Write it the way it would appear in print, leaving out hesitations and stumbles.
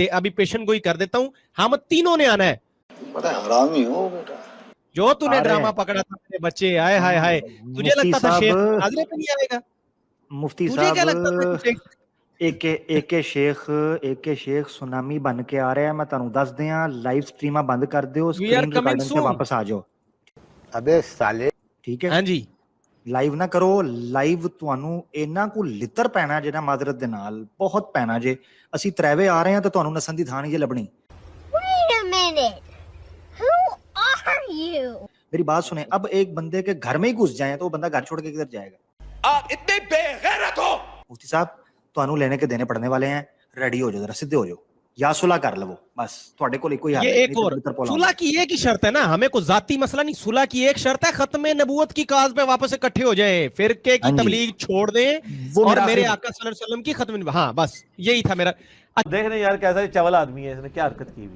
अभी पेशेंट को ही कर देता हूँ, हम तीनों ने आना है। बड़ा हरामी हो बेटा। जो तूने ड्रामा पकड़ा था मेरे बच्चे, हाय हाय हाय, तुझे लगता था शेख नाजरे पे नहीं आएगा? मुफ्ती तुझे क्या लगता था साहब कि शेख? एक शेख सुनामी बन के आ रहा है। मैं ਤੁਹਾਨੂੰ ਦੱਸ ਦਿਆਂ ਲਾਈਵ ਸਟ੍ਰੀਮਾਂ ਬੰਦ ਕਰ ਦਿਓ, We are ਸਕਰੀਨ coming ਰਿਕਾर्डिंग ਤੇ soon। ਵਾਪਸ ਆ ਜਾਓ। अबे साले। ठीक है हाँ जी, ਲਾਈਵ ਨਾ ਕਰੋ। ਲਾਈਵ ਤੁਹਾਨੂੰ ਇੰਨਾ ਕੁ ਲਿੱਤਰ ਪੈਣਾ ਜੇ ਨਾ, ਮਾਜ਼ਰਤ ਦੇ ਨਾਲ ਬਹੁਤ ਪੈਣਾ ਜੇ। ਅਸੀਂ ਤਰੇਵੇ ਆ ਰਹੇ ਹਾਂ ਤਾਂ ਤੁਹਾਨੂੰ ਨਸਣ ਦੀ ਥਾਂ ਨਹੀਂ ਜੇ ਲੱਭਣੀ। Wait a minute. Who are you? मेरी बात सुने, अब एक बंदे के घर में ही घुस जाए तो वो बंदा घर छोड़ के किधर जाएगा? आप इतने बेगैरत हो। मुफ्ती साहब ਤੁਹਾਨੂੰ लेने के देने पड़ने वाले हैं, रेडी हो जाओ, जरा सीधे हो जाओ या सुलह कर लो। बस ਤੁਹਾਡੇ ਕੋਲ ਇੱਕੋ ਹੀ ਹੱਲ ये है। एक और सुलह की एक ही शर्त है ना, हमें कोई जाती मसला नहीं, सुलह की एक शर्त है, खत्म नबूवत की काज पे वापस इकट्ठे हो जाए, फिरके की तबलीग छोड़ दें वो और मेरा मेरे आखिरी- आका सल्लल्लाहु अलैहि वसल्लम की खत्म। हाँ बस यही था मेरा। देख रहे यार कैसा चवल आदमी है, इसने क्या हरकत की हुई।